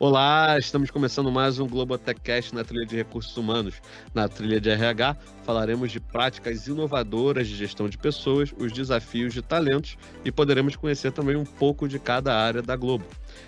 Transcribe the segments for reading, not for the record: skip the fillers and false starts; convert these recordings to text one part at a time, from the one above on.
Olá, estamos começando mais um Global TechCast na trilha de recursos humanos. Na trilha de RH, falaremos de práticas inovadoras de gestão de pessoas, os desafios de talentos e poderemos conhecer também um pouco de cada área da Globo.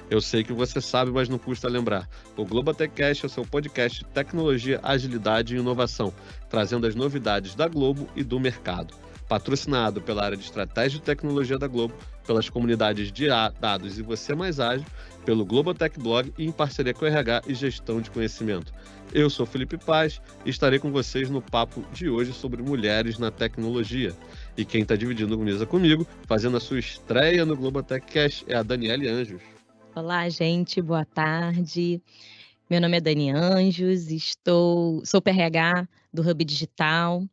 Eu sei que você sabe, mas não custa lembrar. O Global TechCast é o seu podcast de tecnologia, agilidade e inovação, trazendo as novidades da Globo e do mercado. Patrocinado pela área de estratégia e tecnologia da Globo, pelas comunidades de dados e Você Mais Ágil, pelo Global Tech Blog e em parceria com o RH e Gestão de Conhecimento. Eu sou Felipe Paz e estarei com vocês no papo de hoje sobre mulheres na tecnologia. E quem está dividindo a mesa comigo, fazendo a sua estreia no Global TechCast, é a Daniele Anjos. Olá, gente, boa tarde. Meu nome é Dani Anjos, sou PRH do Hub Digital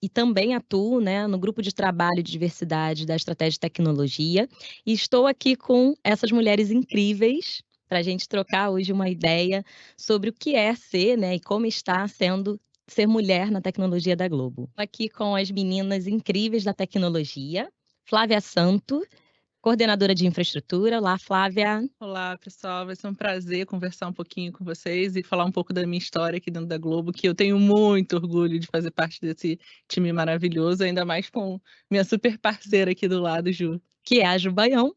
e também atuo, no grupo de trabalho de diversidade da Estratégia de Tecnologia e estou aqui com essas mulheres incríveis para a gente trocar hoje uma ideia sobre o que é ser, e como está sendo ser mulher na tecnologia da Globo. Aqui com as meninas incríveis da tecnologia, Flávia Santo, coordenadora de infraestrutura. Olá, Flávia. Olá, pessoal. Vai ser um prazer conversar um pouquinho com vocês e falar um pouco da minha história aqui dentro da Globo, que eu tenho muito orgulho de fazer parte desse time maravilhoso, ainda mais com minha super parceira aqui do lado, Ju. Que é a Ju Baião,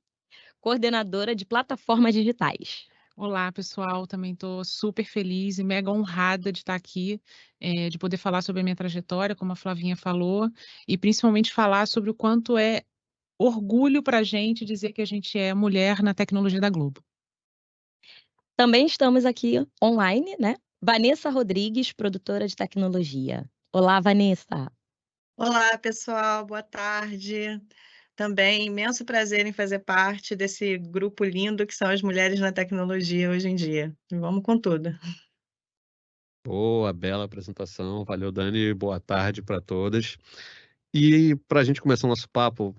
coordenadora de plataformas digitais. Olá, pessoal. Também estou super feliz e mega honrada de estar aqui, de poder falar sobre a minha trajetória, como a Flavinha falou, e principalmente falar sobre o quanto é orgulho para a gente dizer que a gente é mulher na tecnologia da Globo. Também estamos aqui online, Vanessa Rodrigues, produtora de tecnologia. Olá, Vanessa. Olá, pessoal. Boa tarde. Também imenso prazer em fazer parte desse grupo lindo que são as mulheres na tecnologia hoje em dia. Vamos com tudo. Boa, bela apresentação. Valeu, Dani. Boa tarde para todas. E para a gente começar o nosso papo,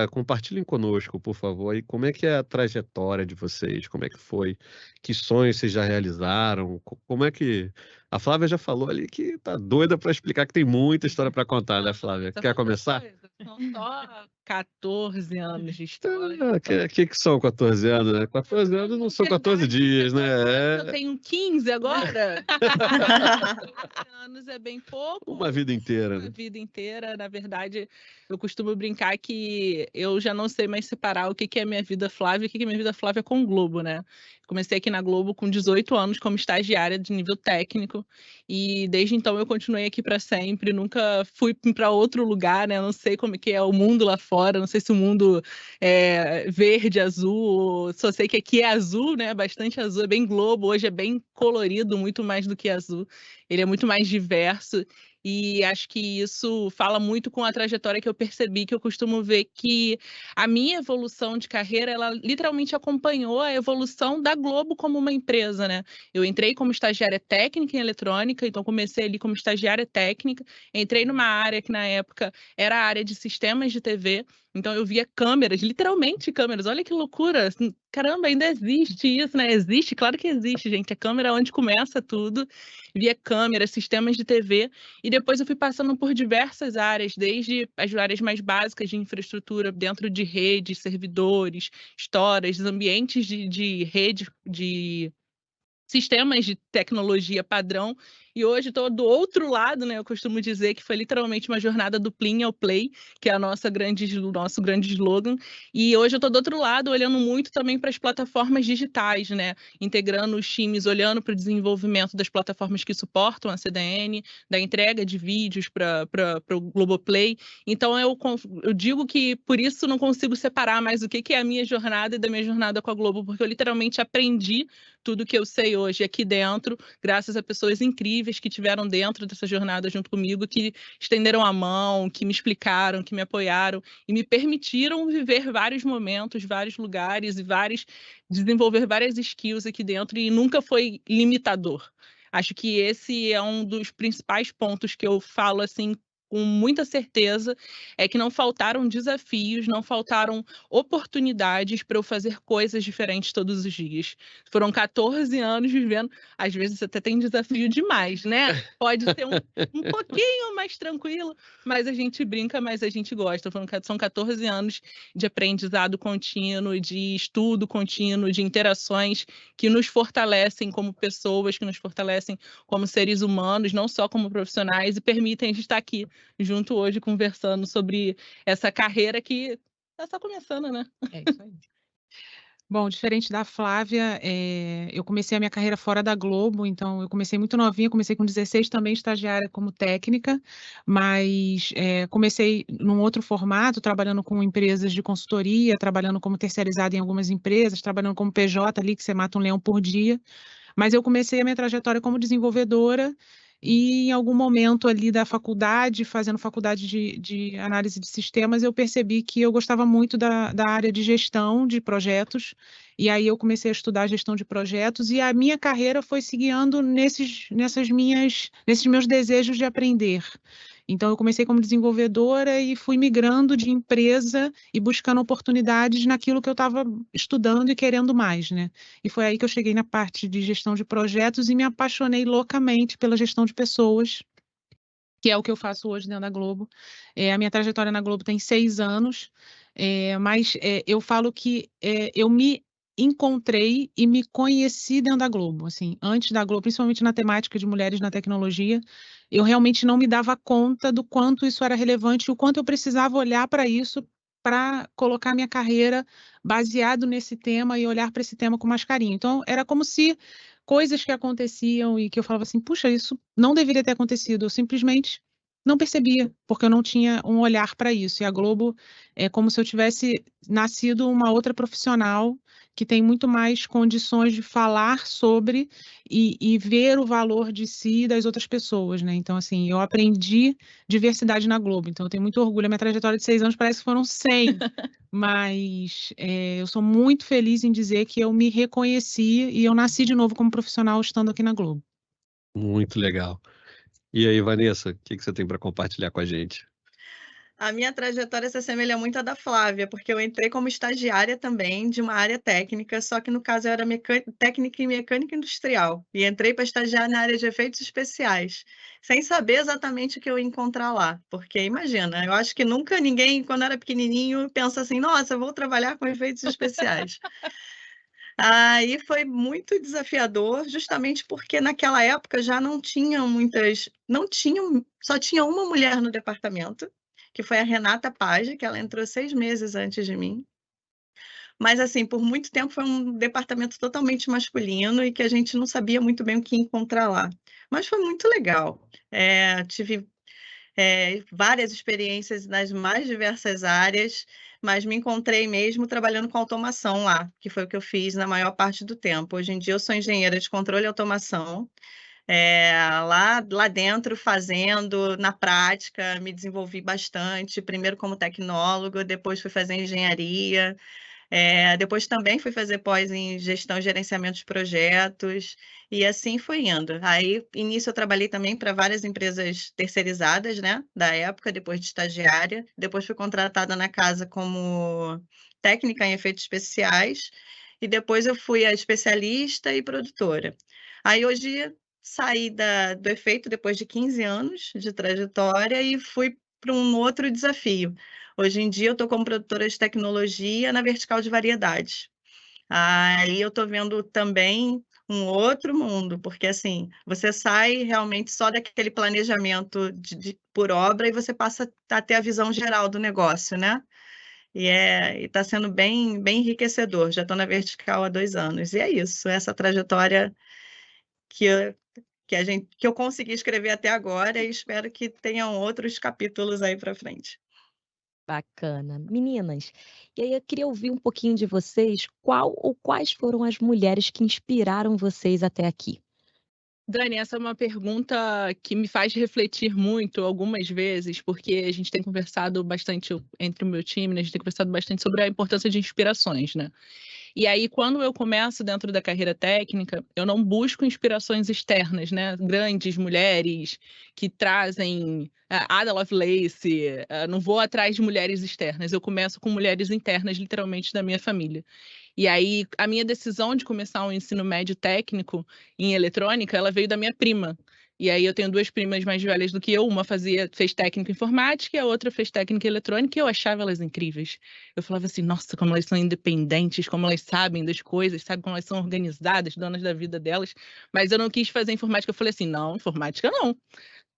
compartilhem conosco, por favor, aí como é que é a trajetória de vocês, como é que foi, que sonhos vocês já realizaram, como é que... A Flávia já falou ali que tá doida para explicar que tem muita história para contar, né, Flávia? Quer começar? São só 14 anos de história. O que são 14 anos, né? 14 anos não são 14 dias, né? Eu tenho 15 agora. 14 anos é bem pouco. Uma vida inteira. Uma vida inteira. Na verdade, eu costumo brincar que eu já não sei mais separar o que é minha vida Flávia e o que é minha vida Flávia com o Globo, né? Comecei aqui na Globo com 18 anos como estagiária de nível técnico e desde então eu continuei aqui para sempre, nunca fui para outro lugar, né? Não sei como que é o mundo lá fora, não sei se o mundo é verde, azul, só sei que aqui é azul, né? Bastante azul, é bem Globo, hoje é bem colorido, muito mais do que azul. Ele é muito mais diverso. E acho que isso fala muito com a trajetória que eu percebi, que eu costumo ver que a minha evolução de carreira, ela literalmente acompanhou a evolução da Globo como uma empresa, né? Eu entrei como estagiária técnica em eletrônica, então comecei ali como estagiária técnica, entrei numa área que na época era a área de sistemas de TV, então eu via câmeras, literalmente câmeras, olha que loucura, caramba, ainda existe isso, né? Existe, claro que existe, gente, a câmera é onde começa tudo, via câmeras, sistemas de TV, e depois eu fui passando por diversas áreas, desde as áreas mais básicas de infraestrutura, dentro de redes, servidores, storage, ambientes de rede, de sistemas de tecnologia padrão, e hoje estou do outro lado, né? Eu costumo dizer que foi literalmente uma jornada do Plin ao Play, que é o nosso grande slogan, e hoje eu estou do outro lado, olhando muito também para as plataformas digitais, né? Integrando os times, olhando para o desenvolvimento das plataformas que suportam a CDN, da entrega de vídeos para o Globoplay. Então eu digo que por isso não consigo separar mais o que é a minha jornada e da minha jornada com a Globo, porque eu literalmente aprendi tudo que eu sei hoje aqui dentro, graças a pessoas incríveis que tiveram dentro dessa jornada junto comigo, que estenderam a mão, que me explicaram, que me apoiaram e me permitiram viver vários momentos, vários lugares e desenvolver várias skills aqui dentro, e nunca foi limitador. Acho que esse é um dos principais pontos que eu falo assim com muita certeza é que não faltaram desafios, não faltaram oportunidades para eu fazer coisas diferentes todos os dias. Foram 14 anos vivendo, às vezes até tem desafio demais, né? Pode ser um pouquinho mais tranquilo, mas a gente brinca, mas a gente gosta. São 14 anos de aprendizado contínuo, de estudo contínuo, de interações que nos fortalecem como pessoas, que nos fortalecem como seres humanos, não só como profissionais, e permitem a gente estar aqui junto hoje conversando sobre essa carreira que está só começando, né? É isso aí. Bom, diferente da Flávia, eu comecei a minha carreira fora da Globo, então eu comecei muito novinha, comecei com 16 também estagiária como técnica, mas comecei num outro formato, trabalhando com empresas de consultoria, trabalhando como terceirizada em algumas empresas, trabalhando como PJ ali, que você mata um leão por dia, mas eu comecei a minha trajetória como desenvolvedora e em algum momento ali da faculdade, fazendo faculdade de análise de sistemas, eu percebi que eu gostava muito da área de gestão de projetos, e aí eu comecei a estudar gestão de projetos, e a minha carreira foi se guiando nesses meus desejos de aprender. Então, eu comecei como desenvolvedora e fui migrando de empresa e buscando oportunidades naquilo que eu estava estudando e querendo mais, né? E foi aí que eu cheguei na parte de gestão de projetos e me apaixonei loucamente pela gestão de pessoas, que é o que eu faço hoje dentro da Globo. A minha trajetória na Globo tem 6 anos, mas eu falo que eu me encontrei e me conheci dentro da Globo. Assim, antes da Globo, principalmente na temática de mulheres na tecnologia, eu realmente não me dava conta do quanto isso era relevante e o quanto eu precisava olhar para isso para colocar minha carreira baseado nesse tema e olhar para esse tema com mais carinho. Então, era como se coisas que aconteciam e que eu falava assim, puxa, isso não deveria ter acontecido, eu simplesmente não percebia, porque eu não tinha um olhar para isso. E a Globo é como se eu tivesse nascido uma outra profissional que tem muito mais condições de falar sobre e ver o valor de si e das outras pessoas, né? Então, assim, eu aprendi diversidade na Globo, então eu tenho muito orgulho. A minha trajetória de 6 anos parece que foram 100, mas eu sou muito feliz em dizer que eu me reconheci e eu nasci de novo como profissional estando aqui na Globo. Muito legal. E aí, Vanessa, o que você tem para compartilhar com a gente? A minha trajetória se assemelha muito à da Flávia, porque eu entrei como estagiária também de uma área técnica, só que no caso eu era técnica em mecânica industrial, e entrei para estagiar na área de efeitos especiais, sem saber exatamente o que eu ia encontrar lá, porque imagina, eu acho que nunca ninguém, quando era pequenininho, pensa assim, nossa, eu vou trabalhar com efeitos especiais. Aí foi muito desafiador, justamente porque naquela época já não tinham só tinha uma mulher no departamento, que foi a Renata Page, que ela entrou 6 meses antes de mim. Mas, assim, por muito tempo foi um departamento totalmente masculino e que a gente não sabia muito bem o que encontrar lá. Mas foi muito legal. Tive várias experiências nas mais diversas áreas, mas me encontrei mesmo trabalhando com automação lá, que foi o que eu fiz na maior parte do tempo. Hoje em dia eu sou engenheira de controle e automação, lá dentro fazendo, na prática, me desenvolvi bastante, primeiro como tecnólogo, depois fui fazer engenharia, depois também fui fazer pós em gestão e gerenciamento de projetos, e assim foi indo. Aí, início, eu trabalhei também para várias empresas terceirizadas, né, da época, depois de estagiária. Depois fui contratada na casa como técnica em efeitos especiais, e depois eu fui a especialista e produtora. Aí, hoje, saí do efeito depois de 15 anos de trajetória e fui para um outro desafio. Hoje em dia eu estou como produtora de tecnologia na vertical de variedades. Aí eu estou vendo também um outro mundo, porque assim, você sai realmente só daquele planejamento por obra e você passa a ter a visão geral do negócio, né? E está sendo bem, bem enriquecedor. Já estou na vertical há 2 anos. E é isso, essa trajetória que eu consegui escrever até agora e espero que tenham outros capítulos aí para frente. Bacana. Meninas, e aí eu queria ouvir um pouquinho de vocês, qual ou quais foram as mulheres que inspiraram vocês até aqui? Dani, essa é uma pergunta que me faz refletir muito algumas vezes, porque a gente tem conversado bastante entre o meu time, né? A gente tem conversado bastante sobre a importância de inspirações, né? E aí, quando eu começo dentro da carreira técnica, eu não busco inspirações externas, né? Grandes mulheres que trazem Ada Lovelace, não vou atrás de mulheres externas, eu começo com mulheres internas, literalmente, da minha família. E aí, a minha decisão de começar um ensino médio técnico em eletrônica, ela veio da minha prima. E aí eu tenho 2 primas mais velhas do que eu, uma fez técnica em informática e a outra fez técnica em eletrônica, e eu achava elas incríveis. Eu falava assim, nossa, como elas são independentes, como elas sabem das coisas, sabem como elas são organizadas, donas da vida delas. Mas eu não quis fazer informática, eu falei assim, não, informática não.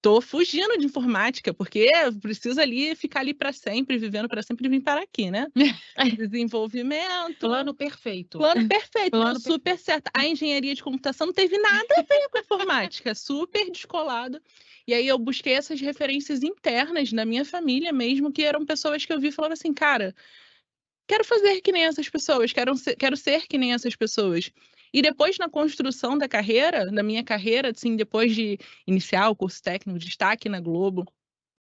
Tô fugindo de informática, porque preciso ali ficar ali para sempre, vivendo para sempre e vim parar aqui, né? Desenvolvimento. Plano perfeito. Plano perfeito, Plano deu super certo. A engenharia de computação não teve nada a ver com a informática, super descolado. E aí eu busquei essas referências internas da minha família mesmo, que eram pessoas que eu vi e falava assim, cara, quero fazer que nem essas pessoas, quero ser que nem essas pessoas. E depois, na construção da minha carreira, assim, depois de iniciar o curso técnico, destaque na Globo,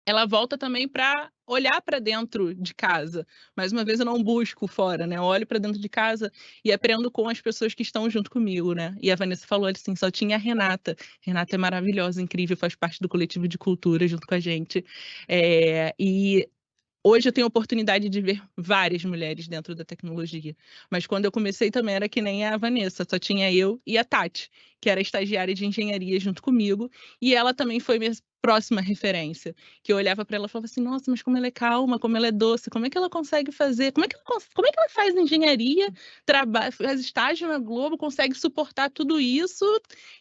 ela volta também para olhar para dentro de casa. Mais uma vez, eu não busco fora, né? Eu olho para dentro de casa e aprendo com as pessoas que estão junto comigo, né? E a Vanessa falou assim, só tinha a Renata. Renata é maravilhosa, incrível, faz parte do coletivo de cultura junto com a gente. E hoje eu tenho a oportunidade de ver várias mulheres dentro da tecnologia. Mas quando eu comecei também era que nem a Vanessa, só tinha eu e a Tati, que era estagiária de engenharia junto comigo, e ela também foi minha próxima referência, que eu olhava para ela e falava assim, nossa, mas como ela é calma, como ela é doce, como é que ela consegue fazer, como é que ela faz engenharia, faz estágio na Globo, consegue suportar tudo isso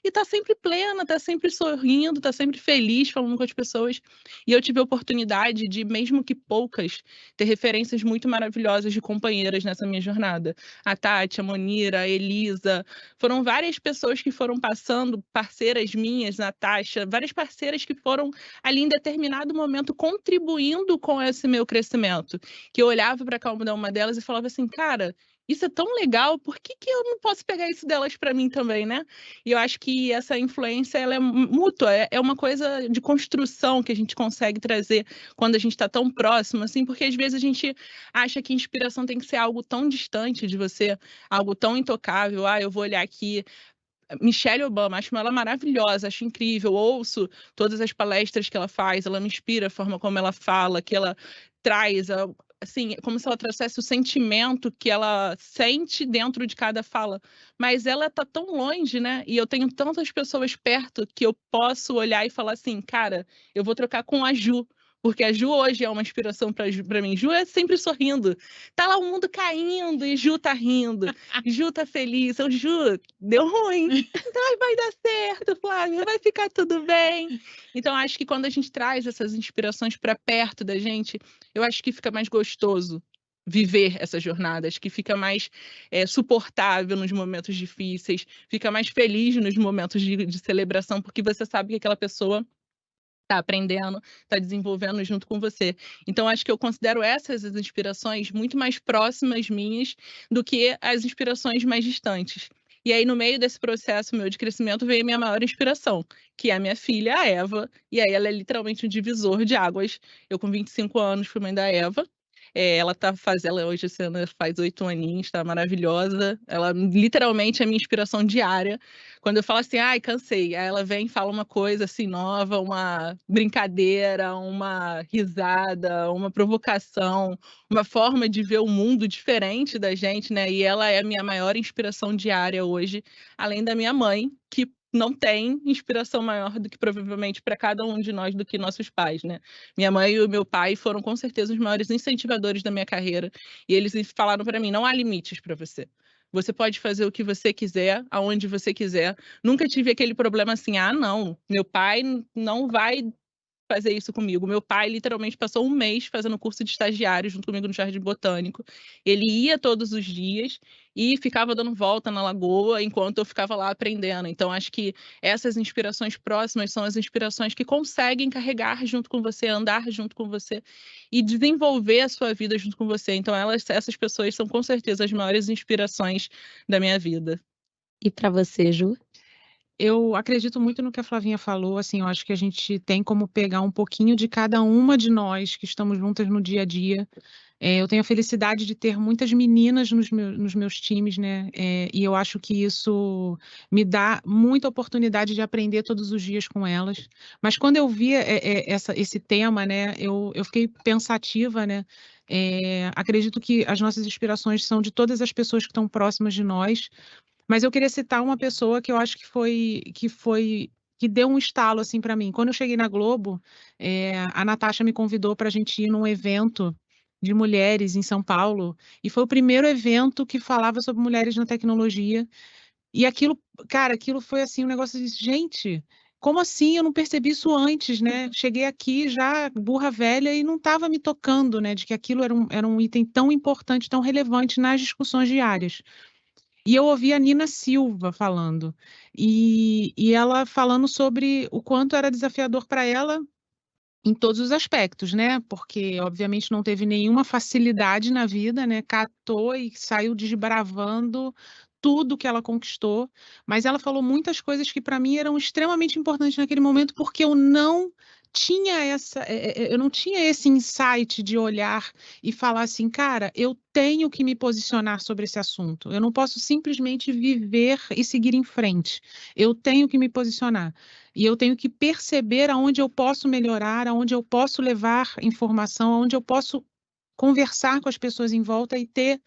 e tá sempre plena, tá sempre sorrindo, tá sempre feliz falando com as pessoas. E eu tive a oportunidade de, mesmo que poucas, ter referências muito maravilhosas de companheiras nessa minha jornada. A Tati, a Monira, a Elisa, foram várias pessoas que foram passando, parceiras minhas, Natasha, várias parceiras que foram ali em determinado momento contribuindo com esse meu crescimento. Que eu olhava para cada uma delas e falava assim, cara, isso é tão legal, por que eu não posso pegar isso delas para mim também, né? E eu acho que essa influência, ela é mútua, é uma coisa de construção que a gente consegue trazer quando a gente está tão próximo, assim, porque às vezes a gente acha que inspiração tem que ser algo tão distante de você, algo tão intocável. Eu vou olhar aqui Michelle Obama, acho ela maravilhosa, acho incrível, ouço todas as palestras que ela faz, ela me inspira a forma como ela fala, que ela traz, assim, como se ela trouxesse o sentimento que ela sente dentro de cada fala, mas ela tá tão longe, né? E eu tenho tantas pessoas perto que eu posso olhar e falar assim, cara, eu vou trocar com a Ju, porque a Ju hoje é uma inspiração para mim. Ju é sempre sorrindo. Tá lá o mundo caindo e Ju tá rindo. Ju tá feliz. Eu, Ju, deu ruim. Então vai dar certo, Flávia, vai ficar tudo bem. Então acho que quando a gente traz essas inspirações para perto da gente, eu acho que fica mais gostoso viver essa jornada, acho que fica mais suportável nos momentos difíceis, fica mais feliz nos momentos de celebração, porque você sabe que aquela pessoa está aprendendo, está desenvolvendo junto com você. Então, acho que eu considero essas as inspirações muito mais próximas minhas do que as inspirações mais distantes. E aí, no meio desse processo meu de crescimento, veio a minha maior inspiração, que é a minha filha, a Eva, e aí ela é literalmente um divisor de águas. Eu, com 25 anos, fui mãe da Eva. Ela hoje faz 8 aninhos, tá maravilhosa. Ela literalmente é a minha inspiração diária. Quando eu falo assim, ai, cansei, aí ela vem e fala uma coisa assim nova, uma brincadeira, uma risada, uma provocação, uma forma de ver o mundo diferente da gente, né? E ela é a minha maior inspiração diária hoje, além da minha mãe, que não tem inspiração maior do que provavelmente para cada um de nós do que nossos pais, né? Minha mãe e o meu pai foram com certeza os maiores incentivadores da minha carreira, e eles falaram para mim, não há limites para você. Você pode fazer o que você quiser, aonde você quiser. Nunca tive aquele problema assim, não, meu pai não vai fazer isso comigo. Meu pai literalmente passou um mês fazendo curso de estagiário junto comigo no Jardim Botânico. Ele ia todos os dias e ficava dando volta na lagoa enquanto eu ficava lá aprendendo. Então, acho que essas inspirações próximas são as inspirações que conseguem carregar junto com você, andar junto com você e desenvolver a sua vida junto com você. Então, essas pessoas são com certeza as maiores inspirações da minha vida. E para você, Ju? Eu acredito muito no que a Flavinha falou, assim, eu acho que a gente tem como pegar um pouquinho de cada uma de nós que estamos juntas no dia a dia, Eu tenho a felicidade de ter muitas meninas nos meus times, né? E eu acho que isso me dá muita oportunidade de aprender todos os dias com elas. Mas quando eu vi esse tema, né, eu fiquei pensativa, né? Acredito que as nossas inspirações são de todas as pessoas que estão próximas de nós, mas eu queria citar uma pessoa que eu acho que deu um estalo assim para mim. Quando eu cheguei na Globo, a Natasha me convidou para a gente ir num evento de mulheres em São Paulo, e foi o primeiro evento que falava sobre mulheres na tecnologia. E aquilo, cara, aquilo foi assim um negócio de, gente, como assim? Eu não percebi isso antes, né? Cheguei aqui já burra velha e não estava me tocando, né, de que aquilo era um item tão importante, tão relevante nas discussões diárias. E eu ouvi a Nina Silva falando, e ela falando sobre o quanto era desafiador para ela em todos os aspectos, né? Porque, obviamente, não teve nenhuma facilidade na vida, né? Catou e saiu desbravando tudo que ela conquistou, mas ela falou muitas coisas que para mim eram extremamente importantes naquele momento, porque eu não tinha esse insight de olhar e falar assim, cara, eu tenho que me posicionar sobre esse assunto. Eu não posso simplesmente viver e seguir em frente. Eu tenho que me posicionar. E eu tenho que perceber aonde eu posso melhorar, aonde eu posso levar informação, aonde eu posso conversar com as pessoas em volta e ter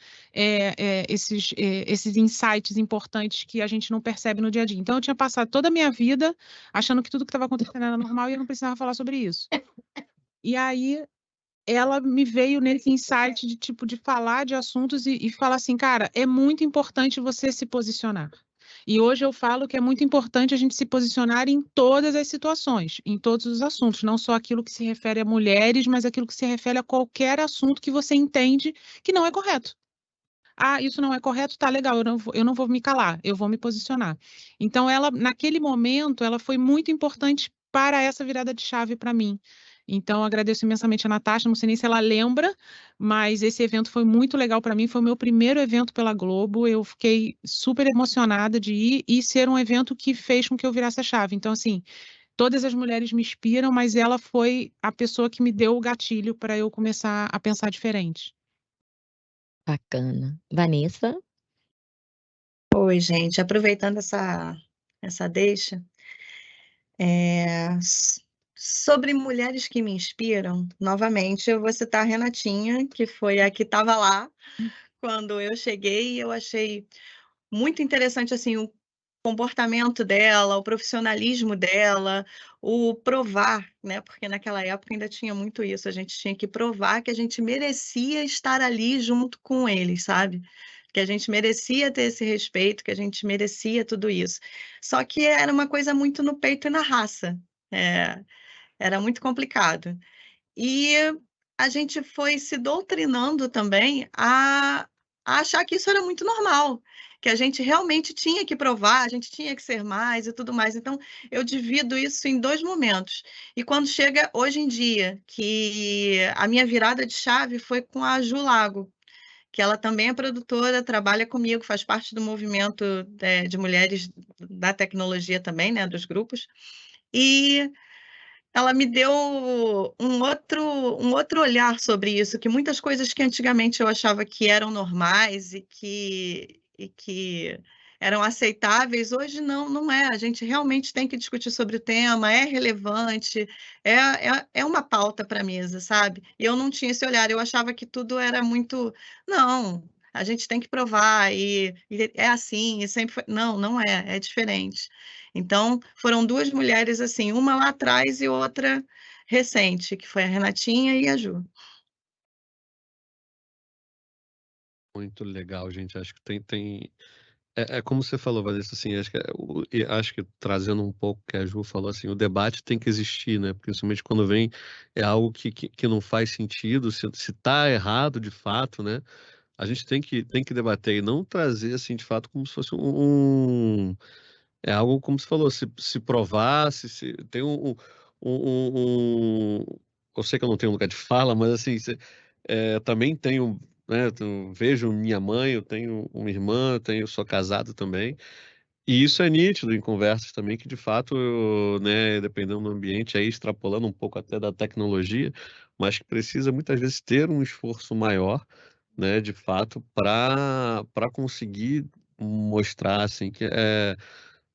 esses insights importantes que a gente não percebe no dia a dia. Então, eu tinha passado toda a minha vida achando que tudo que estava acontecendo era normal e eu não precisava falar sobre isso. E aí, ela me veio nesse insight de tipo de falar de assuntos e falar assim, cara, é muito importante você se posicionar. E hoje eu falo que é muito importante a gente se posicionar em todas as situações, em todos os assuntos, não só aquilo que se refere a mulheres, mas aquilo que se refere a qualquer assunto que você entende que não é correto. Ah, isso não é correto, tá legal, eu não vou me calar, eu vou me posicionar. Então, ela, naquele momento, ela foi muito importante para essa virada de chave para mim. Então, agradeço imensamente a Natasha, não sei nem se ela lembra, mas esse evento foi muito legal para mim, foi o meu primeiro evento pela Globo, eu fiquei super emocionada de ir e ser um evento que fez com que eu virasse a chave. Então, assim, todas as mulheres me inspiram, mas ela foi a pessoa que me deu o gatilho para eu começar a pensar diferente. Bacana. Vanessa? Oi, gente, aproveitando essa deixa, sobre mulheres que me inspiram, novamente eu vou citar a Renatinha, que foi a que estava lá quando eu cheguei, e eu achei muito interessante assim o comportamento dela, o profissionalismo dela, o provar, né? Porque naquela época ainda tinha muito isso, a gente tinha que provar que a gente merecia estar ali junto com eles, sabe? Que a gente merecia ter esse respeito, que a gente merecia tudo isso. Só que era uma coisa muito no peito e na raça. Era muito complicado. E a gente foi se doutrinando também a achar que isso era muito normal, que a gente realmente tinha que provar, a gente tinha que ser mais e tudo mais. Então, eu divido isso em dois momentos. E quando chega hoje em dia, que a minha virada de chave foi com a Ju Lago, que ela também é produtora, trabalha comigo, faz parte do movimento de mulheres da tecnologia também, né, dos grupos. E ela me deu um outro olhar sobre isso, que muitas coisas que antigamente eu achava que eram normais e que eram aceitáveis, hoje não é. A gente realmente tem que discutir sobre o tema, é relevante, é uma pauta para a mesa, sabe? E eu não tinha esse olhar, eu achava que tudo era muito. Não, a gente tem que provar, e é assim, e sempre foi. Não é diferente. Então, foram duas mulheres assim, uma lá atrás e outra recente, que foi a Renatinha e a Ju. Muito legal, gente. Acho que tem. É como você falou, Vanessa, assim, acho que trazendo um pouco o que a Ju falou, assim, o debate tem que existir, né? Principalmente quando vem algo que não faz sentido, se tá errado de fato, né? A gente tem que debater e não trazer, assim, de fato, como se fosse é algo, como você falou, se provar, se tem eu sei que eu não tenho lugar de fala, mas, assim, também tenho, né, vejo minha mãe, eu tenho uma irmã, sou casado também, E isso é nítido em conversas também, que de fato, né, dependendo do ambiente, aí extrapolando um pouco até da tecnologia, mas que precisa muitas vezes ter um esforço maior, né, de fato, para conseguir mostrar, assim, que é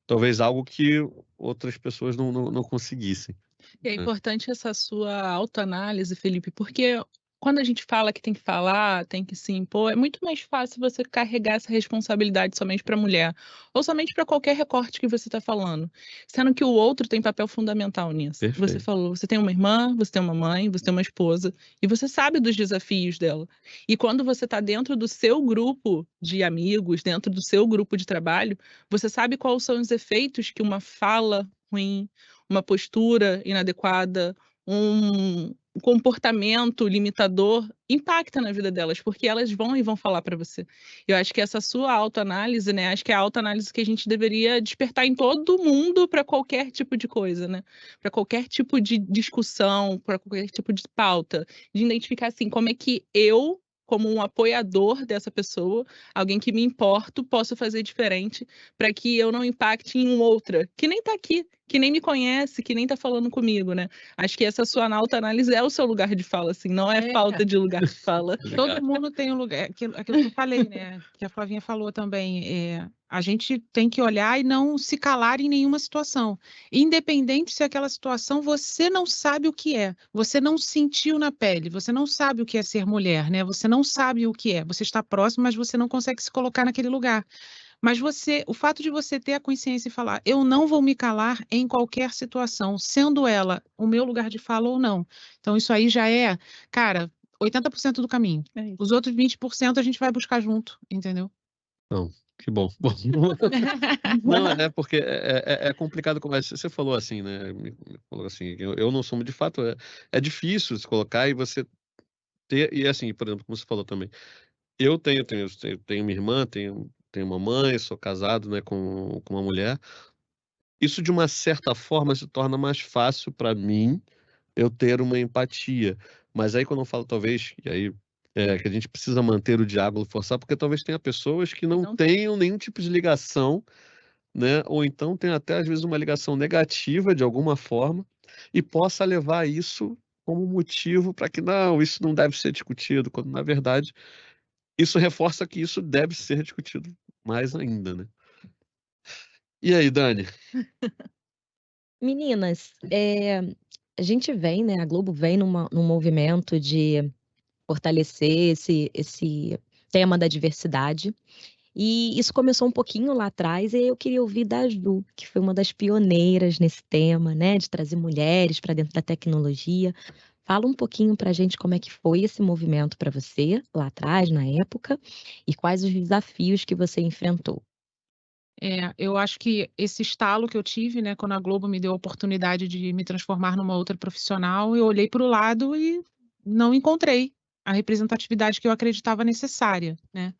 talvez algo que outras pessoas não conseguissem, E é né. importante essa sua autoanálise, Felipe, porque quando a gente fala que tem que falar, tem que se impor, é muito mais fácil você carregar essa responsabilidade somente para a mulher, ou somente para qualquer recorte que você está falando, sendo que o outro tem papel fundamental nisso. Você Perfeito. falou, você tem uma irmã, você tem uma mãe, você tem uma esposa, e você sabe dos desafios dela. E quando você está dentro do seu grupo de amigos, dentro do seu grupo de trabalho, você sabe quais são os efeitos que uma fala ruim, uma postura inadequada, um comportamento limitador impacta na vida delas, porque elas vão falar para você. Eu acho que essa sua autoanálise, né, acho que é a autoanálise que a gente deveria despertar em todo mundo para qualquer tipo de coisa, né? Para qualquer tipo de discussão, para qualquer tipo de pauta, de identificar assim, como é que eu, como um apoiador dessa pessoa, alguém que me importo, posso fazer diferente para que eu não impacte em outra, que nem está aqui, que nem me conhece, que nem está falando comigo, né? Acho que essa sua autoanálise é o seu lugar de fala, assim, não é falta de lugar de fala. Todo mundo tem um lugar, aquilo que eu falei, né? Que a Flavinha falou também. A gente tem que olhar e não se calar em nenhuma situação. Independente se aquela situação você não sabe o que é, você não sentiu na pele, você não sabe o que é ser mulher, né? Você não sabe o que é. Você está próximo, mas você não consegue se colocar naquele lugar. Mas o fato de você ter a consciência e falar, eu não vou me calar em qualquer situação, sendo ela o meu lugar de fala ou não. Então, isso aí já é, cara, 80% do caminho. É isso. Os outros 20% a gente vai buscar junto, entendeu? Não, que bom. Não, é porque é complicado, como você falou assim, né? Me falou assim, eu não sou, de fato, é difícil se colocar e você ter, e assim, por exemplo, como você falou também, eu tenho minha irmã, tenho uma mãe, sou casado, né, com uma mulher. Isso, de uma certa forma, se torna mais fácil para mim eu ter uma empatia. Mas aí, quando eu falo talvez, e aí que a gente precisa manter o diálogo forçar, porque talvez tenha pessoas que não Não. tenham nenhum tipo de ligação, né, ou então tem até às vezes uma ligação negativa de alguma forma, e possa levar isso como motivo para que não, isso não deve ser discutido, quando na verdade isso reforça que isso deve ser discutido mais ainda, né. E aí, Dani? Meninas, a gente vem, né, a Globo vem num movimento de fortalecer esse tema da diversidade. E isso começou um pouquinho lá atrás, e eu queria ouvir da Ju, que foi uma das pioneiras nesse tema, né, de trazer mulheres para dentro da tecnologia. Fala um pouquinho para a gente como é que foi esse movimento para você, lá atrás, na época, e quais os desafios que você enfrentou. Eu acho que esse estalo que eu tive, né, quando a Globo me deu a oportunidade de me transformar numa outra profissional, eu olhei para o lado e não encontrei a representatividade que eu acreditava necessária, né?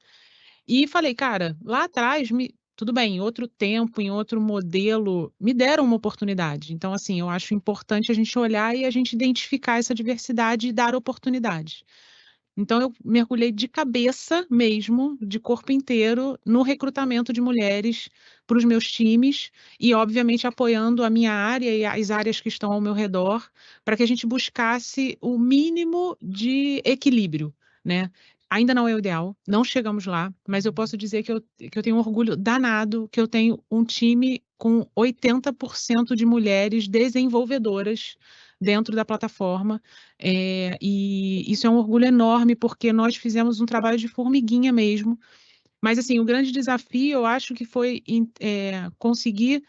E falei, cara, lá atrás, tudo bem, em outro tempo, em outro modelo, me deram uma oportunidade. Então, assim, eu acho importante a gente olhar e a gente identificar essa diversidade e dar oportunidade. Então, eu mergulhei de cabeça mesmo, de corpo inteiro, no recrutamento de mulheres para os meus times e, obviamente, apoiando a minha área e as áreas que estão ao meu redor, para que a gente buscasse o mínimo de equilíbrio, né? Ainda não é o ideal, não chegamos lá, mas eu posso dizer que eu tenho um orgulho danado, que eu tenho um time com 80% de mulheres desenvolvedoras dentro da plataforma. E isso é um orgulho enorme, porque nós fizemos um trabalho de formiguinha mesmo. Mas, assim, o grande desafio, eu acho que foi conseguir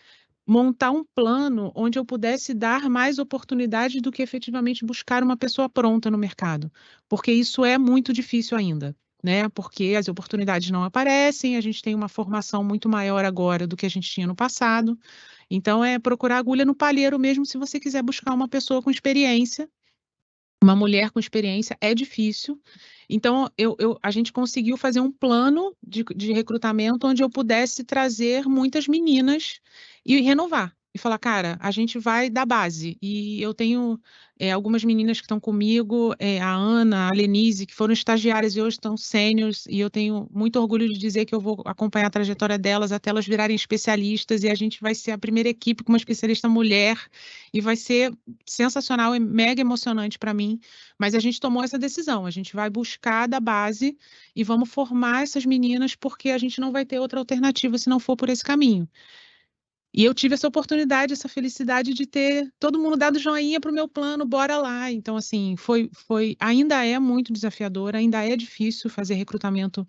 montar um plano onde eu pudesse dar mais oportunidade do que efetivamente buscar uma pessoa pronta no mercado, porque isso é muito difícil ainda, né? Porque as oportunidades não aparecem, a gente tem uma formação muito maior agora do que a gente tinha no passado. Então, é procurar agulha no palheiro mesmo se você quiser buscar uma pessoa com experiência. Uma mulher com experiência é difícil. Então, a gente conseguiu fazer um plano de recrutamento onde eu pudesse trazer muitas meninas e renovar. e falar, cara, a gente vai da base. E eu tenho algumas meninas que estão comigo, a Ana, a Lenise, que foram estagiárias e hoje estão sêniors, e eu tenho muito orgulho de dizer que eu vou acompanhar a trajetória delas até elas virarem especialistas, e a gente vai ser a primeira equipe com uma especialista mulher, e vai ser sensacional e mega emocionante para mim. Mas a gente tomou essa decisão, a gente vai buscar da base e vamos formar essas meninas, porque a gente não vai ter outra alternativa se não for por esse caminho. E eu tive essa oportunidade, essa felicidade de ter todo mundo dado joinha para o meu plano, bora lá. Então, assim, ainda é muito desafiador, ainda é difícil fazer recrutamento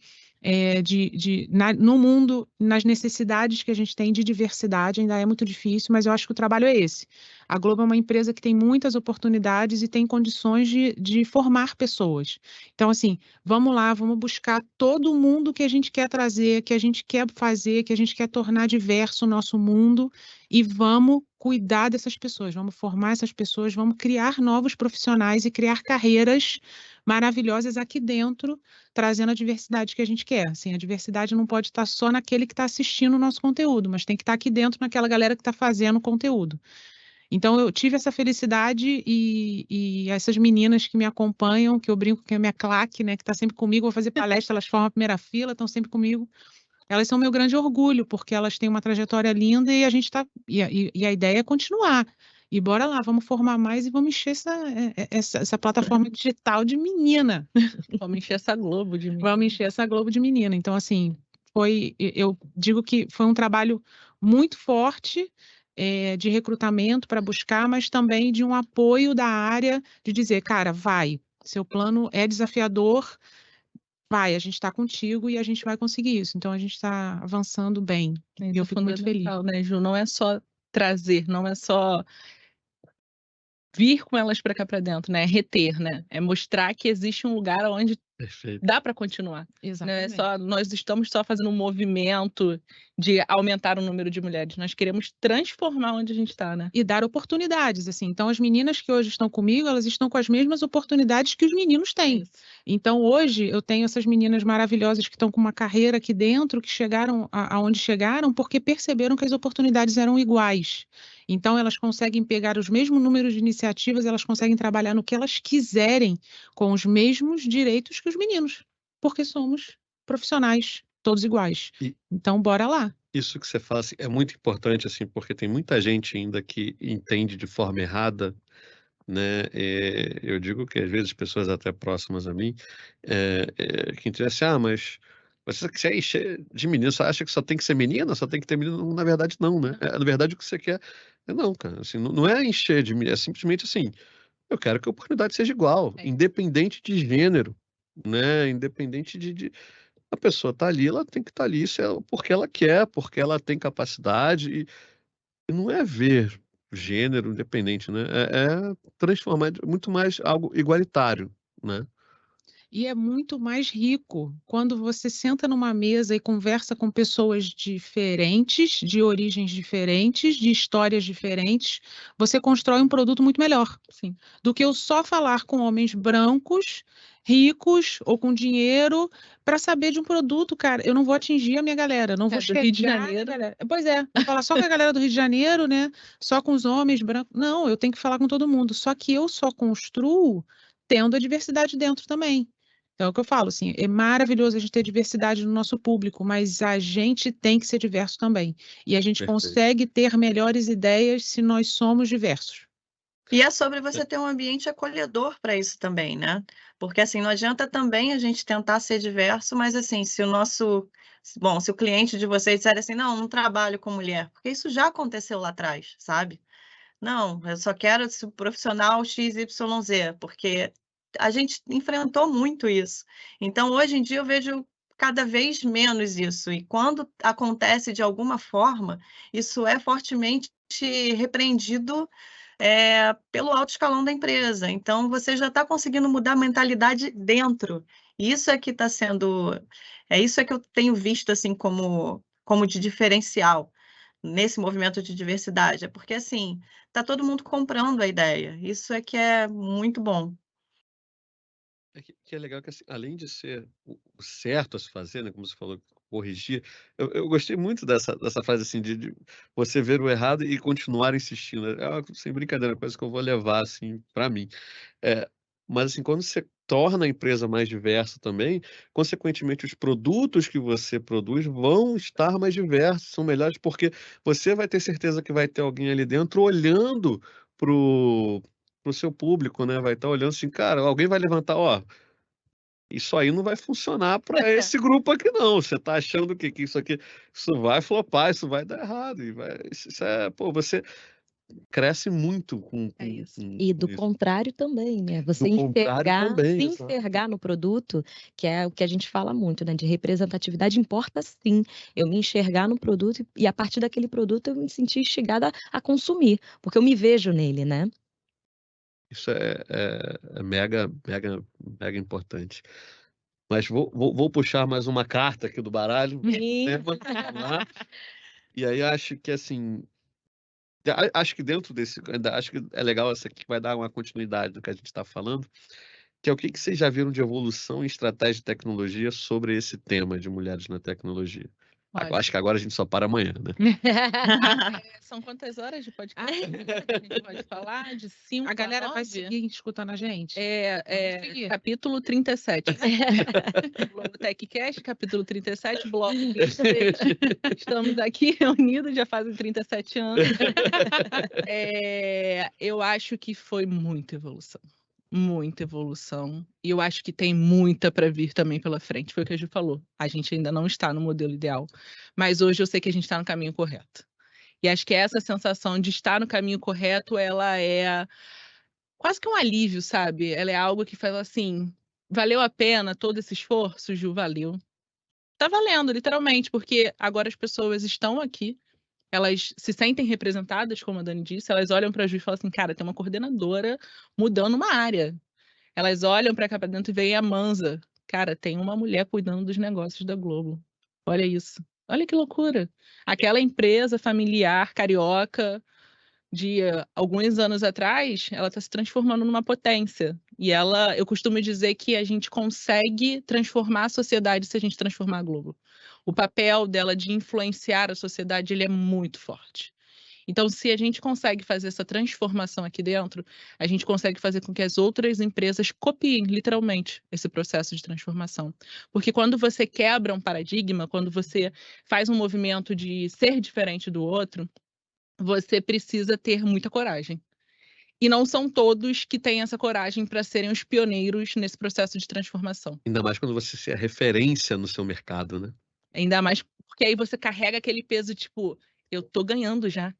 no mundo, nas necessidades que a gente tem de diversidade, ainda é muito difícil, mas eu acho que o trabalho é esse. A Globo é uma empresa que tem muitas oportunidades e tem condições de formar pessoas. Então, assim, vamos lá, vamos buscar todo mundo que a gente quer trazer, que a gente quer fazer, que a gente quer tornar diverso o nosso mundo e vamos cuidar dessas pessoas, vamos formar essas pessoas, vamos criar novos profissionais e criar carreiras maravilhosas aqui dentro, trazendo a diversidade que a gente quer. Assim, a diversidade não pode estar só naquele que está assistindo o nosso conteúdo, mas tem que estar aqui dentro naquela galera que está fazendo o conteúdo. Então, eu tive essa felicidade e essas meninas que me acompanham, que eu brinco que é a minha claque, né, que está sempre comigo, vou fazer palestra, elas formam a primeira fila, estão sempre comigo. Elas são meu grande orgulho, porque elas têm uma trajetória linda e a gente está. E a ideia é continuar. E bora lá, vamos formar mais e vamos encher essa plataforma digital de menina. Vamos encher essa Globo de menina. Vamos encher essa Globo de menina. Então, assim, eu digo que foi um trabalho muito forte de recrutamento para buscar, mas também de um apoio da área de dizer, cara, vai, seu plano é desafiador, vai, a gente está contigo e a gente vai conseguir isso. Então, a gente está avançando bem. E eu fico muito feliz. Né, Ju? Não é só trazer, não é só vir com elas para cá para dentro, né? É reter, né? É mostrar que existe um lugar onde dá para continuar. Exatamente. Não é nós estamos só fazendo um movimento de aumentar o número de mulheres. Nós queremos transformar onde a gente está, né? E dar oportunidades, assim. Então, as meninas que hoje estão comigo, elas estão com as mesmas oportunidades que os meninos têm. Então, hoje, eu tenho essas meninas maravilhosas que estão com uma carreira aqui dentro, que chegaram aonde chegaram, porque perceberam que as oportunidades eram iguais. Então, elas conseguem pegar os mesmos números de iniciativas, elas conseguem trabalhar no que elas quiserem, com os mesmos direitos que os meninos, porque somos profissionais, todos iguais. Então, bora lá. Isso que você fala assim, é muito importante, assim, porque tem muita gente ainda que entende de forma errada, né? Eu digo que às vezes pessoas até próximas a mim, que entendem assim, mas você quer encher de menino, você acha que só tem que ser menina, só tem que ter menino? Na verdade, não, né? Na verdade, o que você quer não, cara, assim, não é encher de menino, é simplesmente assim, eu quero que a oportunidade seja igual, independente de gênero, né? Independente de a pessoa tá ali, ela tem que estar ali porque ela quer, porque ela tem capacidade e não é ver gênero independente, né, é transformar muito mais algo igualitário, né. E é muito mais rico quando você senta numa mesa e conversa com pessoas diferentes, de origens diferentes, de histórias diferentes, você constrói um produto muito melhor, Sim. do que eu só falar com homens brancos, ricos ou com dinheiro para saber de um produto, cara. Eu não vou atingir a minha galera, não vou chegar do Rio de na Janeiro. galera. Pois é, vou falar só com a galera do Rio de Janeiro, né? Só com os homens brancos. Não, eu tenho que falar com todo mundo. Só que eu só construo tendo a diversidade dentro também. Então, é o que eu falo, assim, é maravilhoso a gente ter diversidade no nosso público, mas a gente tem que ser diverso também. E a gente consegue ter melhores ideias se nós somos diversos. E é sobre você ter um ambiente acolhedor para isso também, né? Porque assim, não adianta também a gente tentar ser diverso, mas assim, se o cliente de vocês disser assim, não trabalho com mulher, porque isso já aconteceu lá atrás, sabe? Não, eu só quero esse profissional XYZ, porque a gente enfrentou muito isso. Então, hoje em dia, eu vejo cada vez menos isso. E quando acontece de alguma forma, isso é fortemente repreendido pelo alto escalão da empresa. Então, você já está conseguindo mudar a mentalidade dentro. Isso é que está sendo... isso é que eu tenho visto assim como de diferencial nesse movimento de diversidade. É porque, assim, está todo mundo comprando a ideia. Isso é que é muito bom. Que é legal que, assim, além de ser o certo a se fazer, né, como você falou, corrigir. Eu gostei muito dessa frase, assim, de você ver o errado e continuar insistindo. Sem brincadeira, uma coisa que eu vou levar, assim, para mim. É, mas, assim, quando você torna a empresa mais diversa também, consequentemente, os produtos que você produz vão estar mais diversos, são melhores, porque você vai ter certeza que vai ter alguém ali dentro olhando pro seu público, né? Vai estar olhando assim, cara, alguém vai levantar, ó, isso aí não vai funcionar para esse grupo aqui não. Você tá achando que isso aqui, isso vai flopar, isso vai dar errado, isso pô, você cresce muito É isso. E com do isso. contrário também, né? Você Do contrário enxergar, também, se exato. enxergar no produto, que é o que a gente fala muito, né? De representatividade importa sim. Eu me enxergar no produto e a partir daquele produto eu me sentir instigada a consumir, porque eu me vejo nele, né? Isso é mega, mega, mega importante. Mas vou puxar mais uma carta aqui do baralho. Sim. Vamos lá. E aí acho que assim, acho que dentro desse, acho que é legal essa aqui que vai dar uma continuidade do que a gente está falando, que é o que vocês já viram de evolução em estratégia de tecnologia sobre esse tema de mulheres na tecnologia. Olha. Acho que agora a gente só para amanhã, né? São quantas horas de podcast que a gente pode falar? De 5 A galera a vai 9? seguir escutando a gente? É seguir. capítulo 37. Globo TechCast, capítulo 37, bloco 26. Estamos aqui reunidos, já fazem 37 anos. Eu acho que foi muita evolução. Muita evolução. E eu acho que tem muita para vir também pela frente. Foi o que a Ju falou. A gente ainda não está no modelo ideal. Mas hoje eu sei que a gente está no caminho correto. E acho que essa sensação de estar no caminho correto, ela é quase que um alívio, sabe? Ela é algo que faz assim, valeu a pena todo esse esforço, Ju? Valeu. Tá valendo, literalmente, porque agora as pessoas estão aqui, elas se sentem representadas, como a Dani disse, elas olham para a Ju e falam assim, cara, tem uma coordenadora mudando uma área. Elas olham para cá para dentro e veem a Manza. Cara, tem uma mulher cuidando dos negócios da Globo. Olha isso. Olha que loucura. Aquela empresa familiar carioca de alguns anos atrás, ela está se transformando numa potência. E eu costumo dizer que a gente consegue transformar a sociedade se a gente transformar a Globo. O papel dela de influenciar a sociedade, ele é muito forte. Então, se a gente consegue fazer essa transformação aqui dentro, a gente consegue fazer com que as outras empresas copiem, literalmente, esse processo de transformação. Porque quando você quebra um paradigma, quando você faz um movimento de ser diferente do outro, você precisa ter muita coragem. E não são todos que têm essa coragem para serem os pioneiros nesse processo de transformação. Ainda mais quando você é referência no seu mercado, né? Ainda mais porque aí você carrega aquele peso, tipo, eu tô ganhando já.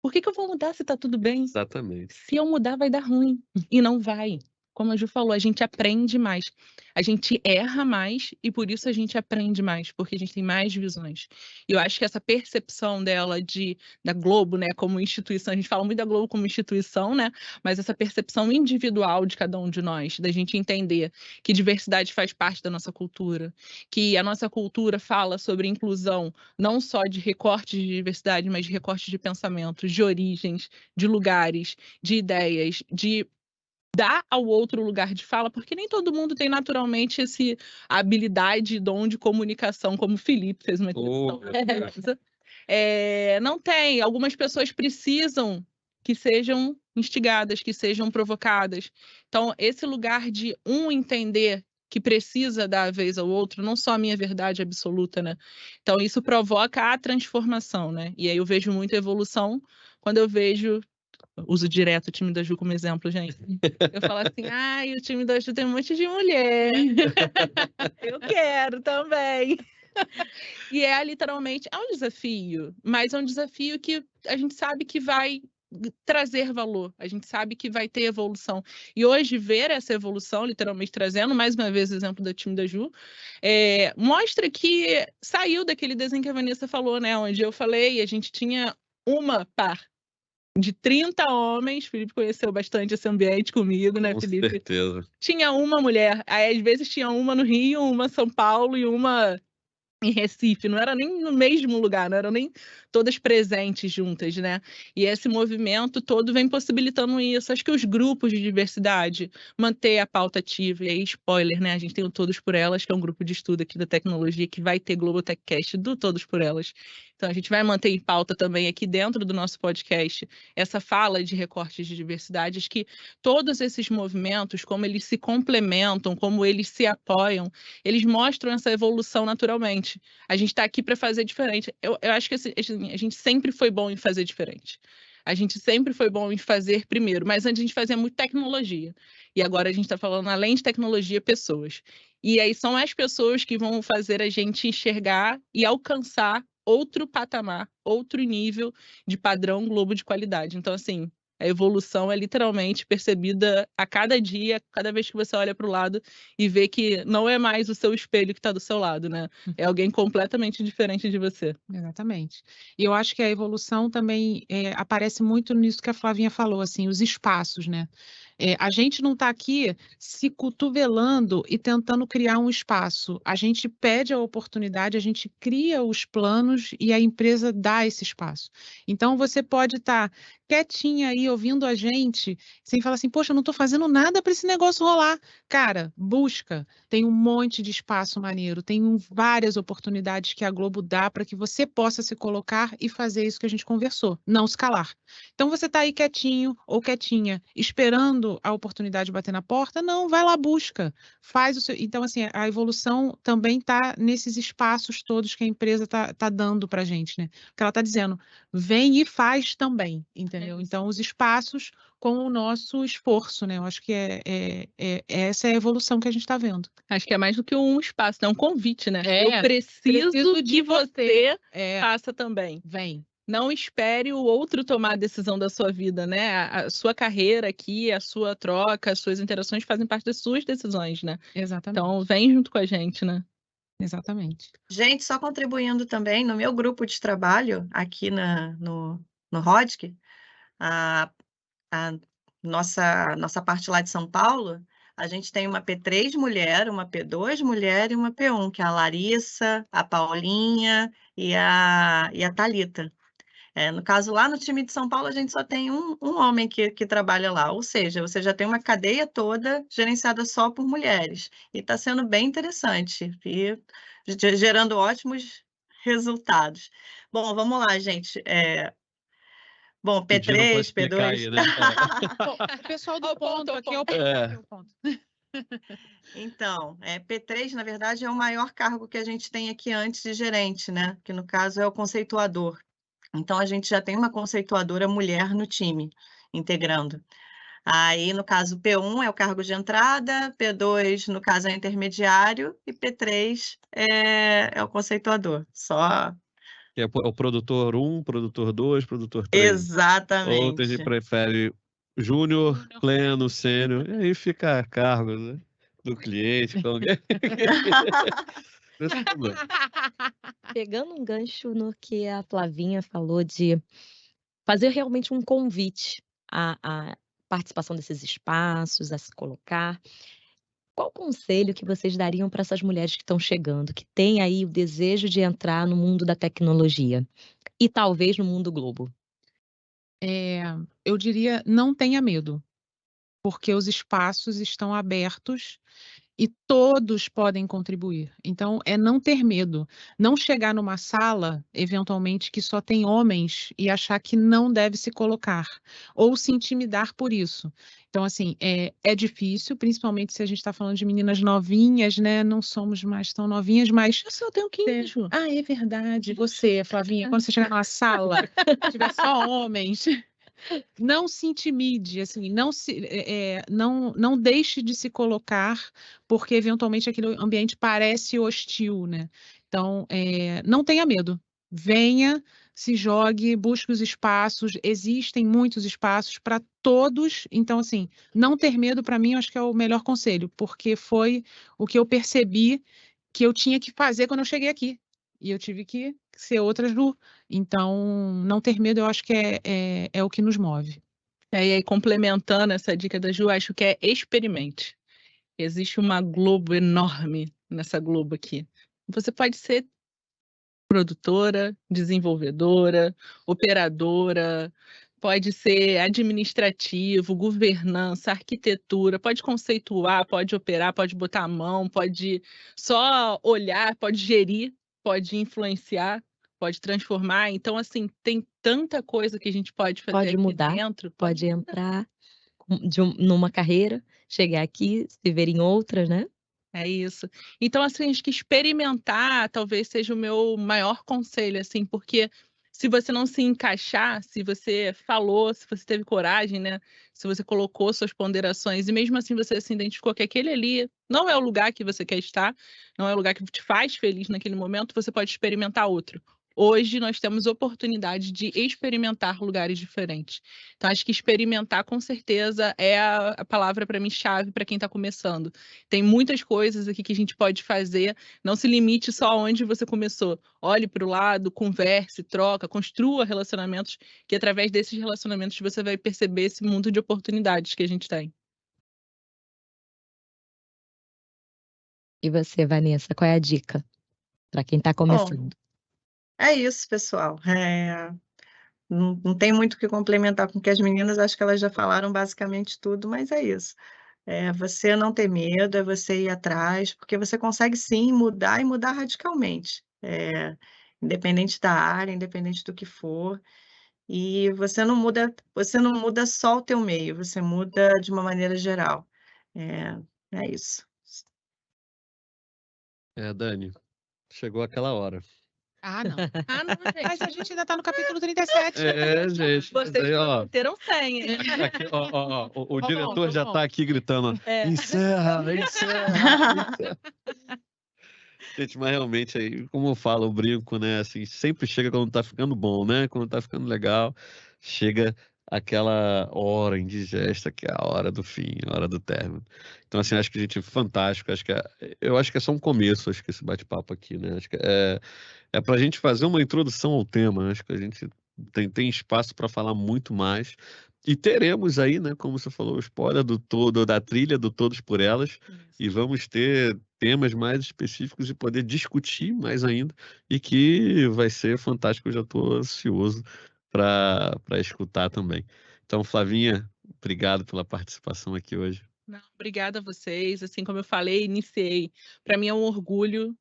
Por que eu vou mudar se tá tudo bem? Exatamente. Se eu mudar, vai dar ruim. E não vai. Como a Ju falou, a gente aprende mais. A gente erra mais e por isso a gente aprende mais, porque a gente tem mais visões. E eu acho que essa percepção dela da Globo, né, como instituição, a gente fala muito da Globo como instituição, né, mas essa percepção individual de cada um de nós, da gente entender que diversidade faz parte da nossa cultura, que a nossa cultura fala sobre inclusão, não só de recortes de diversidade, mas de recortes de pensamentos, de origens, de lugares, de ideias, de dar ao outro lugar de fala, porque nem todo mundo tem naturalmente a habilidade e dom de comunicação, como o Felipe fez uma questão. Não tem. Algumas pessoas precisam que sejam instigadas, que sejam provocadas. Então, esse lugar de entender que precisa dar a vez ao outro, não só a minha verdade absoluta, né? Então, isso provoca a transformação, né? E aí eu vejo muita evolução quando eu vejo... Uso direto o time da Ju como exemplo, gente. Eu falo assim, o time da Ju tem um monte de mulher. Eu quero também. E literalmente, é um desafio, mas é um desafio que a gente sabe que vai trazer valor, a gente sabe que vai ter evolução. E hoje, ver essa evolução, literalmente trazendo, mais uma vez, o exemplo do time da Ju, mostra que saiu daquele desenho que a Vanessa falou, né? Onde eu falei, a gente tinha uma par de 30 homens, Felipe conheceu bastante esse ambiente comigo, né, Felipe? Com certeza. Tinha uma mulher, aí às vezes tinha uma no Rio, uma em São Paulo e uma em Recife, não era nem no mesmo lugar, não eram nem todas presentes juntas, né? E esse movimento todo vem possibilitando isso. Acho que os grupos de diversidade, manter a pauta ativa, e aí, spoiler, né? A gente tem o Todos por Elas, que é um grupo de estudo aqui da tecnologia, que vai ter GloboTechCast do Todos por Elas. Então, a gente vai manter em pauta também aqui dentro do nosso podcast essa fala de recortes de diversidade. Acho que todos esses movimentos, como eles se complementam, como eles se apoiam, eles mostram essa evolução naturalmente. A gente está aqui para fazer diferente. Eu acho que assim, a gente sempre foi bom em fazer diferente. A gente sempre foi bom em fazer primeiro, mas antes a gente fazia muito tecnologia. E agora a gente está falando, além de tecnologia, pessoas. E aí são as pessoas que vão fazer a gente enxergar e alcançar outro patamar, outro nível de padrão Globo de qualidade. Então, assim, a evolução é literalmente percebida a cada dia, cada vez que você olha para o lado e vê que não é mais o seu espelho que está do seu lado, né? É alguém completamente diferente de você. Exatamente. E eu acho que a evolução também aparece muito nisso que a Flavinha falou, assim, os espaços, né? A gente não está aqui se cotovelando e tentando criar um espaço. A gente pede a oportunidade, a gente cria os planos e a empresa dá esse espaço. Então, você pode estar quietinha aí ouvindo a gente, sem falar assim, poxa, eu não estou fazendo nada para esse negócio rolar. Cara, busca. Tem um monte de espaço maneiro, tem várias oportunidades que a Globo dá para que você possa se colocar e fazer isso que a gente conversou, não se calar. Então, você está aí quietinho ou quietinha, esperando a oportunidade bater na porta? Não, vai lá, busca. Faz o seu. Então, assim, a evolução também está nesses espaços todos que a empresa está dando para a gente, né? Porque ela está dizendo, vem e faz também, entendeu? Então, os espaços com o nosso esforço, né? Eu acho que essa é a evolução que a gente está vendo. Acho que é mais do que um espaço, é um convite, né? Eu preciso que você faça também. Vem. Não espere o outro tomar a decisão da sua vida, né? A sua carreira aqui, a sua troca, as suas interações fazem parte das suas decisões, né? Exatamente. Então, vem junto com a gente, né? Exatamente. Gente, só contribuindo também, no meu grupo de trabalho, aqui no RODC, a nossa parte lá de São Paulo, a gente tem uma P3 mulher, uma P2 mulher e uma P1, que é a Larissa, a Paulinha e a Thalita. No caso, lá no time de São Paulo, a gente só tem um homem que trabalha lá, ou seja, você já tem uma cadeia toda gerenciada só por mulheres. E está sendo bem interessante e gerando ótimos resultados. Bom, vamos lá, gente. Bom, P3, P2. Aí, né? O pessoal do ponto aqui é o ponto. Então, P3, na verdade, é o maior cargo que a gente tem aqui antes de gerente, né? Que no caso é o conceituador. Então, a gente já tem uma conceituadora mulher no time, integrando. Aí, no caso, P1 é o cargo de entrada, P2, no caso, é intermediário, e P3 é o conceituador. Só. É o produtor 1, produtor 2, produtor 3. Exatamente. Ou a gente prefere júnior, pleno, sênior, e aí fica a cargo, né, do cliente. Com alguém. Pegando um gancho no que a Flavinha falou de fazer realmente um convite à participação desses espaços, a se colocar. Qual conselho que vocês dariam para essas mulheres que estão chegando, que têm aí o desejo de entrar no mundo da tecnologia e talvez no mundo Globo? Eu diria, não tenha medo, porque os espaços estão abertos e todos podem contribuir. Então, é não ter medo. Não chegar numa sala, eventualmente, que só tem homens e achar que não deve se colocar. Ou se intimidar por isso. Então, assim, é difícil, principalmente se a gente está falando de meninas novinhas, né? Não somos mais tão novinhas, mas... Eu só tenho 15, Ju. Ah, é verdade. Você, Flavinha, quando você chegar numa sala, tiver só homens... Não se intimide, assim, não deixe de se colocar, porque eventualmente aquele ambiente parece hostil, né? Então, não tenha medo. Venha, se jogue, busque os espaços. Existem muitos espaços para todos. Então, assim, não ter medo, para mim, eu acho que é o melhor conselho, porque foi o que eu percebi que eu tinha que fazer quando eu cheguei aqui. E eu tive que ser outra Ju. Então, não ter medo, eu acho que é o que nos move. E aí, complementando essa dica da Ju, acho que é experimente. Existe uma Globo enorme nessa Globo aqui. Você pode ser produtora, desenvolvedora, operadora, pode ser administrativo, governança, arquitetura, pode conceituar, pode operar, pode botar a mão, pode só olhar, pode gerir, pode influenciar, pode transformar. Então, assim, tem tanta coisa que a gente pode fazer Pode aqui mudar, dentro. pode entrar numa carreira, chegar aqui, se ver em outra, né? É isso. Então, assim, acho que experimentar talvez seja o meu maior conselho, assim, porque se você não se encaixar, se você falou, se você teve coragem, né? Se você colocou suas ponderações e mesmo assim você se identificou que aquele ali não é o lugar que você quer estar, não é o lugar que te faz feliz naquele momento, você pode experimentar outro. Hoje nós temos oportunidade de experimentar lugares diferentes. Então, acho que experimentar, com certeza, é a palavra para mim chave para quem está começando. Tem muitas coisas aqui que a gente pode fazer. Não se limite só onde você começou. Olhe para o lado, converse, troca, construa relacionamentos, que através desses relacionamentos você vai perceber esse mundo de oportunidades que a gente tem. E você, Vanessa, qual é a dica para quem está Bom, começando? é isso, pessoal. Não tem muito o que complementar com o que as meninas, acho que elas já falaram basicamente tudo, mas é isso. É você não ter medo, é você ir atrás, porque você consegue sim mudar e mudar radicalmente. Independente da área, independente do que for. E você não muda só o teu meio, você muda de uma maneira geral. É isso. Dani, chegou aquela hora. Ah, não. Ah, não, Mas a gente. gente ainda tá no capítulo 37. Gente. Vocês Daí, ó, prometeram senha. aqui, ó, o Tá bom, diretor tá já bom. tá aqui gritando, ó, É. encerra. Gente, mas realmente aí, como eu falo, eu brinco, né? Assim, sempre chega quando tá ficando bom, né? Quando tá ficando legal, chega aquela hora indigesta, que é a hora do fim, a hora do término. Então, assim, acho que a gente fantástico, eu acho que é só um começo, acho que esse bate-papo aqui, né? Acho que é pra gente fazer uma introdução ao tema, acho que a gente tem espaço para falar muito mais. E teremos aí, né, como você falou, o spoiler da trilha do Todos por Elas, e vamos ter temas mais específicos e poder discutir mais ainda, e que vai ser fantástico, eu já estou ansioso para escutar também. Então, Flavinha, obrigado pela participação aqui hoje. Não, obrigada a vocês. Assim como eu falei, iniciei. Para mim é um orgulho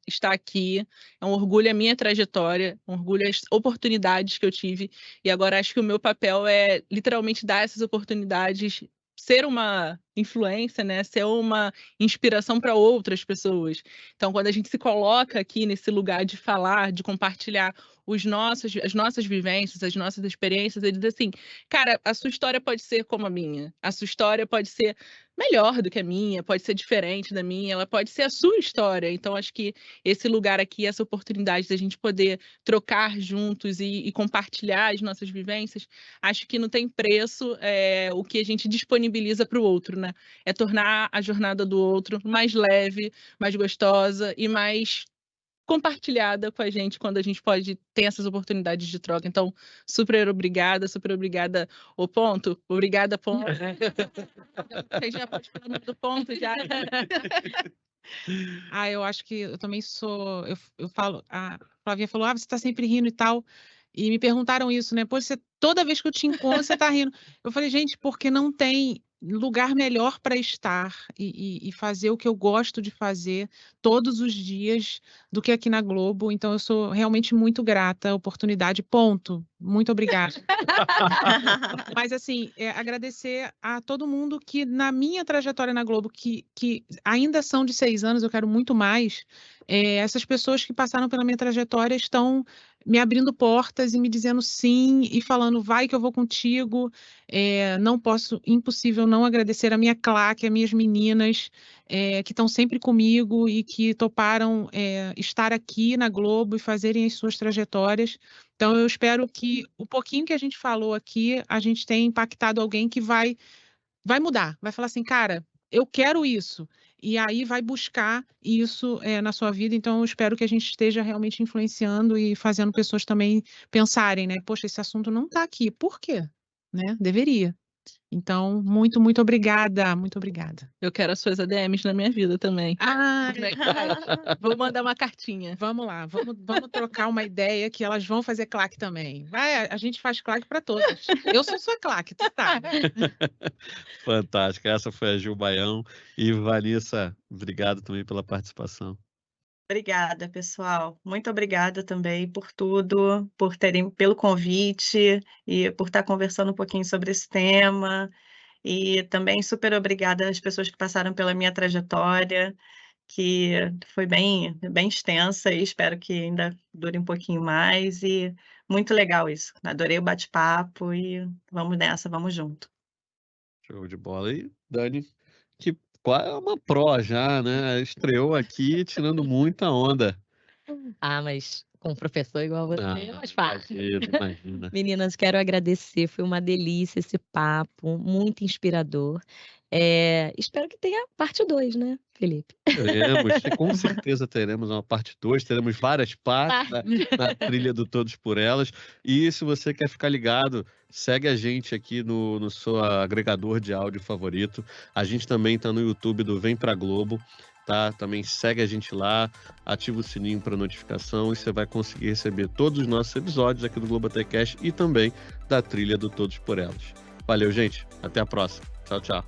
estar aqui, é um orgulho a minha trajetória, um orgulho as oportunidades que eu tive. E agora acho que o meu papel é literalmente dar essas oportunidades, ser uma influência, né? Ser uma inspiração para outras pessoas. Então, quando a gente se coloca aqui nesse lugar de falar, de compartilhar as nossas vivências, as nossas experiências, ele diz assim, cara, a sua história pode ser como a minha, a sua história pode ser melhor do que a minha, pode ser diferente da minha, ela pode ser a sua história. Então, acho que esse lugar aqui, essa oportunidade da gente poder trocar juntos e compartilhar as nossas vivências, acho que não tem preço o que a gente disponibiliza para o outro, né? É tornar a jornada do outro mais leve, mais gostosa e mais compartilhada com a gente quando a gente pode ter essas oportunidades de troca. Então, super obrigada, o Ponto. Obrigada, Ponto. Você já pode falar o nome do Ponto, já. Eu acho que eu também sou. Eu falo, a Flavinha falou, você tá sempre rindo e tal. E me perguntaram isso, né? Pô, toda vez que eu te encontro, você tá rindo. Eu falei, gente, porque não tem lugar melhor para estar e fazer o que eu gosto de fazer todos os dias do que aqui na Globo. Então, eu sou realmente muito grata à oportunidade. Ponto. Muito obrigada. Mas, assim, agradecer a todo mundo que, na minha trajetória na Globo, que ainda são de 6 anos, eu quero muito mais, essas pessoas que passaram pela minha trajetória estão me abrindo portas e me dizendo sim e falando, vai que eu vou contigo. Não posso, impossível não agradecer a minha claque, as minhas meninas que estão sempre comigo e que toparam estar aqui na Globo e fazerem as suas trajetórias. Então, eu espero que o pouquinho que a gente falou aqui, a gente tenha impactado alguém que vai mudar, vai falar assim, cara, eu quero isso. E aí vai buscar isso na sua vida. Então, eu espero que a gente esteja realmente influenciando e fazendo pessoas também pensarem, né? Poxa, esse assunto não está aqui. Por quê? Né? Deveria. Então, muito, muito obrigada, muito obrigada. Eu quero as suas ADMs na minha vida também. Ah, Como é que faz? Vou mandar uma cartinha. vamos lá, vamos trocar uma ideia que elas vão fazer claque também. Vai, a gente faz claque para todas. Eu sou sua claque, tu tá? Fantástica. Essa foi a Gil Baião. E Vanessa, obrigado também pela participação. Obrigada, pessoal. Muito obrigada também por tudo, pelo convite e por estar conversando um pouquinho sobre esse tema. E também super obrigada às pessoas que passaram pela minha trajetória, que foi bem extensa e espero que ainda dure um pouquinho mais. E muito legal isso. Adorei o bate-papo e vamos nessa, vamos junto. Show de bola. E Dani, que é uma pró já, né? Estreou aqui tirando muita onda. Ah, mas com um professor igual você, é mais fácil. Imagina. Meninas, quero agradecer, foi uma delícia esse papo, muito inspirador. Espero que tenha parte 2, né, Felipe? Teremos, com certeza teremos uma parte 2, teremos várias partes na trilha do Todos por Elas. E se você quer ficar ligado, segue a gente aqui no seu agregador de áudio favorito. A gente também está no YouTube do Vem Pra Globo, tá? Também segue a gente lá, ativa o sininho para notificação e você vai conseguir receber todos os nossos episódios aqui do Globotecast e também da trilha do Todos por Elas. Valeu, gente. Até a próxima. Tchau, tchau.